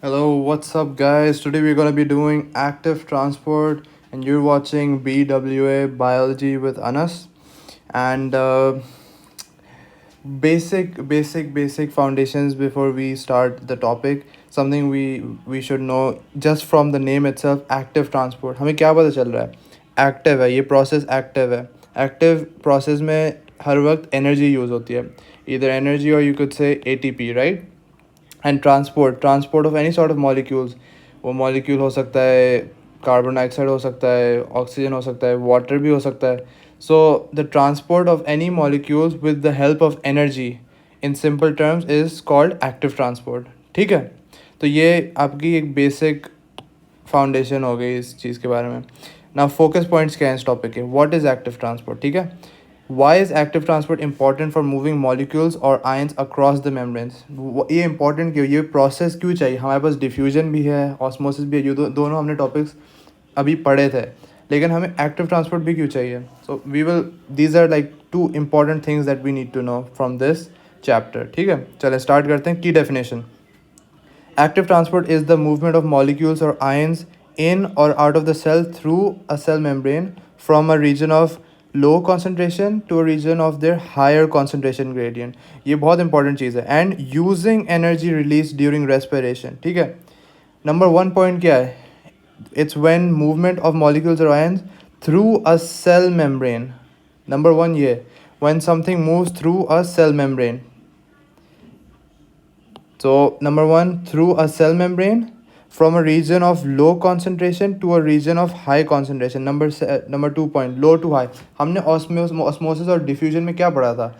Hello, what's up, guys? Today we're going to be doing active transport, and you're watching BWA Biology with Anas. And basic foundations before we start the topic. Something we should know just from the name itself. Active transport. हमें क्या पता चल रहा है? Active है, ये process active है. Active process में हर वक्त energy use होती है. Either energy or you could say ATP, right? And transport of any sort of molecules. वो मॉलिक्यूल हो सकता है कार्बन डाइऑक्साइड, हो सकता है ऑक्सीजन, हो सकता है वाटर भी हो सकता है. So the transport of any molecules with the help of energy in simple terms is called active transport. ठीक है, तो ये आपकी एक बेसिक फाउंडेशन हो गई इस चीज़ के बारे में. ना फोकस पॉइंट्स क्या हैं इस टॉपिक के. What is active transport. ठीक है, Why is active transport important for moving molecules or ions across the membranes? ये important क्यों, ये process क्यों चाहिए. हमारे पास diffusion भी है, osmosis भी है, ये दोनों हमने topics अभी पढ़े थे, लेकिन हमें active transport भी क्यों चाहिए. So these are like two important things that we need to know from this chapter. ठीक है, चले start करते हैं. Key definition. Active transport is the movement of molecules or ions in or out of the cell through a cell membrane from a region of low concentration to a region of their higher concentration gradient. ये बहुत important चीज़ है. And using energy release during respiration. ठीक है, number one point क्या है. It's when movement of molecules और ions through a cell membrane. Number one ये, when something moves through a cell membrane. So number one, through a cell membrane from a region of low concentration to a region of high concentration. Number 2 point, low to high. हमने osmosis और diffusion में क्या पढ़ा था.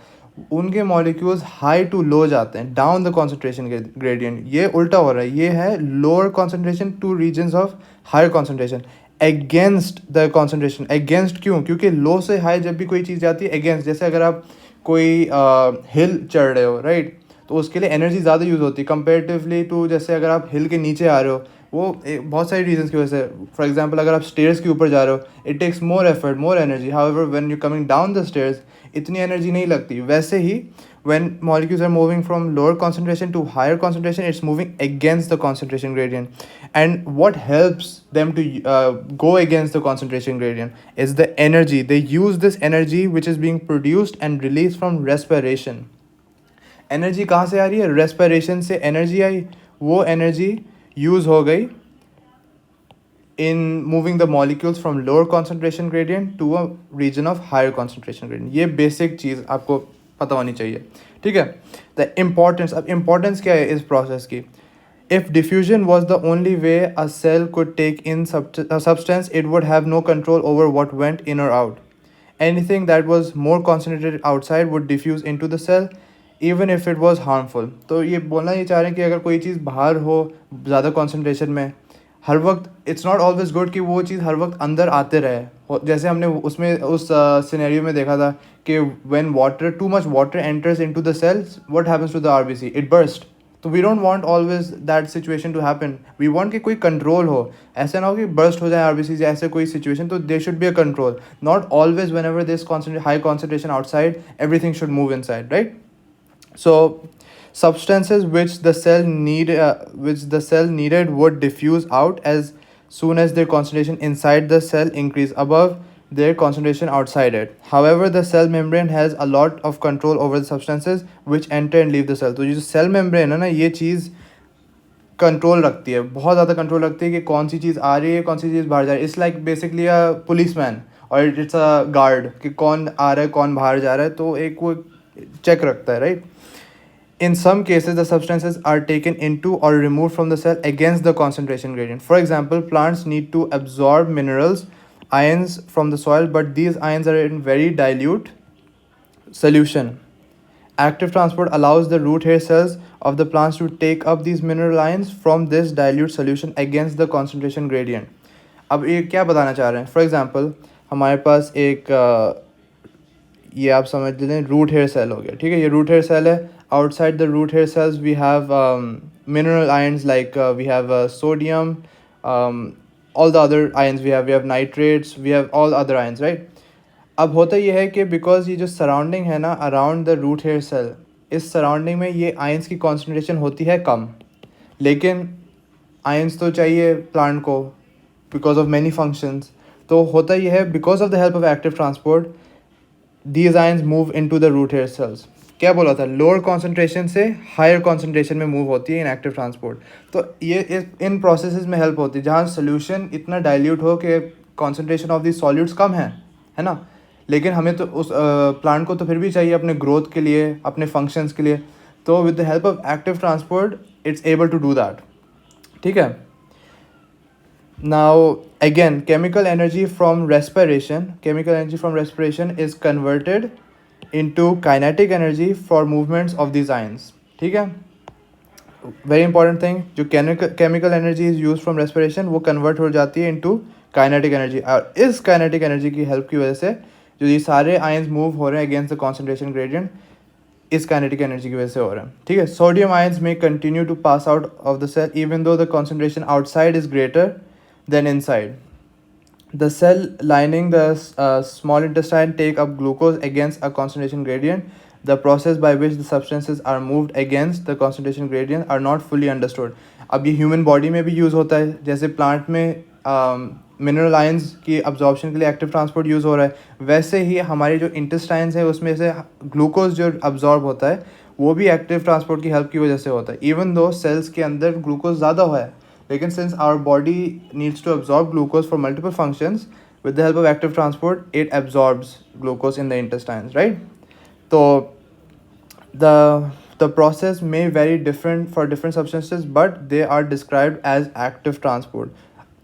उनके molecules high to low जाते हैं, down the concentration gradient. ये उल्टा हो रहा है, ये है lower concentration to regions of higher concentration against the concentration. against क्यों, क्योंकि low से high जब भी कोई चीज़ जाती है against, जैसे अगर आप कोई हिल चढ़ रहे हो, राइट, तो उसके लिए एनर्जी ज़्यादा यूज़ होती है कंपेरेटिवली टू जैसे अगर आप हिल के नीचे आ रहे हो. वो बहुत सारी रीजंस की वजह से. फॉर एग्जांपल, अगर आप स्टेयर्स के ऊपर जा रहे हो, it takes more effort, more energy. However when you coming down the stairs, इतनी एनर्जी नहीं लगती. वैसे ही when molecules are moving from lower concentration to higher concentration, it's moving against the concentration gradient. And what helps them to go against the concentration gradient is the energy. They use this energy which is being produced and released from respiration. Energy कहाँ से आ रही है, respiration से energy आई. वो energy use हो गई in moving the molecules from lower concentration gradient to a region of higher concentration gradient. ये basic चीज़ आपको पता होनी चाहिए. ठीक है, द इम्पॉर्टेंस. अब इम्पॉर्टेंस क्या है इस प्रोसेस की. If diffusion was the only way a cell could take in substance, it would have no control over what went in or out. Anything that was more concentrated outside would diffuse into the cell, even if it was harmful. तो ये बोलना ये चाह रहे हैं कि अगर कोई चीज़ बाहर हो ज़्यादा कॉन्सेंट्रेशन में, हर वक्त इट्स नॉट ऑलवेज गुड कि वो चीज़ हर वक्त अंदर आते रहे. जैसे हमने उसमें उस सिनेरियो में देखा था कि when water, too much water enters into the cells, what happens to the RBC, it burst. तो we don't want always that situation to happen. We want कि कोई कंट्रोल हो. ऐसा ना हो कि बर्स्ट हो जाए आरबीसी या ऐसे कोई सिचुएशन. तो there should be a control. Not always whenever this high concentration outside, everything should move inside, right. So substances which the cell needed would diffuse out as soon as their concentration inside the cell increase above their concentration outside it. However, the cell membrane has a lot of control over the substances which enter and leave the cell. तो ये जो cell membrane है ना, ये चीज़ control रखती है, बहुत ज़्यादा कंट्रोल रखती है कि कौन सी चीज़ आ रही है, कौन सी चीज़ बाहर जा रही है. It's like basically a policeman और इट्स अ गार्ड कि कौन आ रहा है, कौन बाहर जा रहा है. तो एक वो चेक रखता है, right. In some cases, the substances are taken into or removed from the cell against the concentration gradient. For example, plants need to absorb minerals, ions from the soil, but these ions are in very dilute solution. Active transport allows the root hair cells of the plants to take up these mineral ions from this dilute solution against the concentration gradient. अब ये क्या बताना चाह रहे हैं. For example, हमारे पास एक ये आप समझ लें रूट हेयर सेल हो गया. ठीक है, ये रूट हेयर सेल है. outside the root hair cells we have mineral ions like we have sodium, all the other ions we have nitrates, we have all other ions, right. अब होता ये है कि बिकॉज ये जो सराउंडिंग है ना around the root hair cell, इस सराउंडिंग में ये आयंस की कॉन्सेंट्रेशन होती है कम, लेकिन आयंस तो चाहिए प्लांट को बिकॉज ऑफ मैनी फंक्शंस। तो होता यह है, because of the help of active transport these ions move into the root hair cells। क्या बोला था, लोअर कॉन्सेंट्रेशन से हायर कॉन्सेंट्रेशन में मूव होती है इन एक्टिव ट्रांसपोर्ट। तो ये इन प्रोसेसेस में हेल्प होती है जहाँ सोल्यूशन इतना डाइल्यूट हो कि कॉन्सेंट्रेशन ऑफ दी सॉल्यूट्स कम है ना, लेकिन हमें तो उस प्लांट को तो फिर भी चाहिए अपने ग्रोथ के लिए, अपने फंक्शंस के लिए। तो with the help of active transport it's able to do that. ठीक है। Now again, chemical energy from respiration is converted into kinetic energy for movements of these ions। ठीक है, वेरी इंपॉर्टेंट थिंग, जो chemical energy is use from respiration वो convert हो जाती है into kinetic energy. और इस काइनेटिक एनर्जी की हेल्प की वजह से जो ये सारे आयंस मूव हो रहे हैं अगेंस्ट द कॉन्सेंट्रेशन ग्रेडियंट, इस काइनेटिक एनर्जी की वजह से हो रहा है। ठीक है। सोडियम आयंस में continue to pass out of the cell even though the concentration outside is greater than inside. The cell lining the small intestine take up glucose against a concentration gradient. The process by which the substances are moved against the concentration gradient are not fully understood। अब ये human body में भी use होता है, जैसे plant में mineral ions की absorption के लिए एक्टिव ट्रांसपोर्ट यूज़ हो रहा है, वैसे ही हमारी जो इंटेस्टाइन्स है उसमें से ग्लूकोज जो अब्जॉर्ब होता है वो भी एक्टिव ट्रांसपोर्ट की हेल्प की वजह से होता है। इवन दो सेल्स के अंदर ग्लूकोज ज़्यादा हुआ है, लेकिन since our body needs to absorb glucose for multiple functions, with the help of active transport it absorbs glucose in the intestines, right? So the process may vary different for different substances, but they are described as active transport।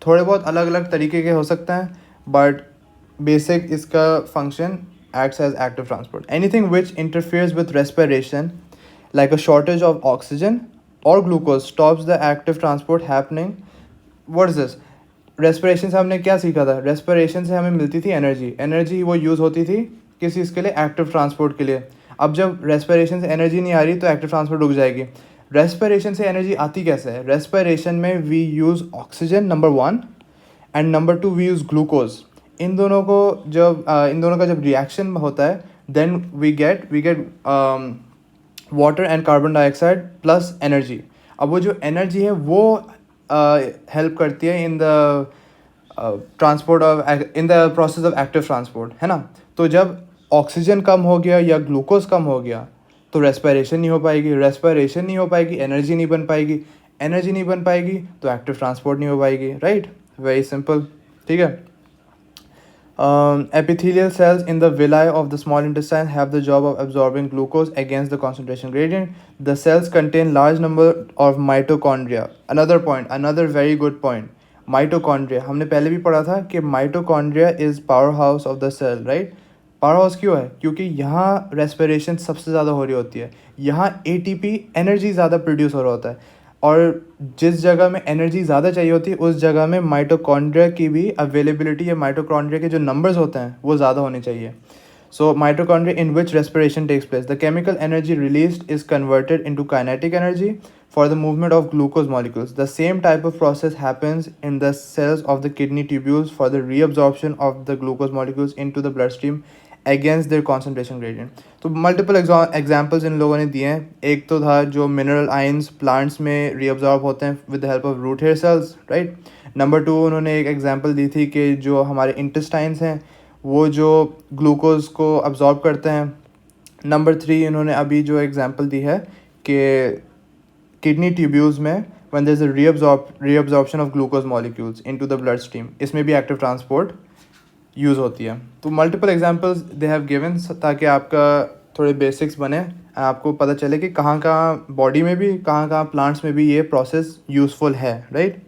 थोड़े बहुत अलग अलग तरीके के हो सकते हैं, but basic इसका function acts as active transport। Anything which interferes with respiration, like a shortage of oxygen or glucose, stops the active transport happening। What is this? Respiration से हमने क्या सीखा था, रेस्पिरेशन से हमें मिलती थी एनर्जी वो यूज़ होती थी किस चीज़ के लिए, एक्टिव ट्रांसपोर्ट के लिए। अब जब रेस्पिरेशन से एनर्जी नहीं आ रही तो एक्टिव ट्रांसपोर्ट रुक जाएगी। रेस्पिरेशन से एनर्जी आती कैसे है, रेस्पिरेशन में we use oxygen number 1 and number 2 we use glucose. इन दोनों का जब रिएक्शन होता है then we get water and carbon dioxide plus energy. अब वो जो एनर्जी है वो हेल्प करती है in the transport of in the process of active transport, है ना। तो जब ऑक्सीजन कम हो गया या ग्लूकोज कम हो गया तो रेस्पिरेशन नहीं हो पाएगी, रेस्पिरेशन नहीं हो पाएगी, एनर्जी नहीं बन पाएगी, एनर्जी नहीं बन पाएगी तो एक्टिव ट्रांसपोर्ट नहीं हो पाएगी, राइट। Very simple. ठीक है। Epithelial cells in the villi of the small intestine have the job of absorbing glucose against the concentration gradient। The cells contain large number of mitochondria। Another point, another very good point, mitochondria। हमने पहले भी पढ़ा था कि mitochondria is powerhouse of the cell, right? Powerhouse क्यों है, क्योंकि यहाँ रेस्पिरेशन सबसे ज़्यादा हो रही होती है, यहाँ ATP एनर्जी ज़्यादा प्रोड्यूस हो रहा होता है, और जिस जगह में एनर्जी ज़्यादा चाहिए होती है उस जगह में माइटोकॉन्ड्रिया की भी अवेलेबिलिटी या माइटोकॉन्ड्रिया के जो नंबर्स होते हैं वो ज़्यादा होने चाहिए। So mitochondria in which respiration takes place, the chemical energy released is converted into kinetic energy for the movement of glucose molecules. The same type of process happens in the cells of the kidney tubules for the reabsorption of the glucose molecules into the blood stream against their concentration gradient. तो multiple examples इन लोगों ने दिए हैं। एक तो था जो मिनरल आयंस प्लांट्स में रीअब्जॉर्ब होते हैं with the help of root hair cells, right. Number 2 उन्होंने एक एग्जांपल दी थी कि जो हमारे इंटेस्टाइन्स हैं वो जो ग्लूकोज को अब्जॉर्ब करते हैं। नंबर 3 इन्होंने अभी जो एग्जांपल दी है कि किडनी ट्यूब्यूल्स में when there is a reabsorption of glucose molecules into the blood stream, इसमें भी एक्टिव ट्रांसपोर्ट यूज़ होती है। तो multiple examples they have given ताकि आपका थोड़े बेसिक्स बने, आपको पता चले कि कहाँ कहाँ बॉडी में भी, कहाँ कहाँ प्लांट्स में भी ये प्रोसेस यूज़फुल है, राइट।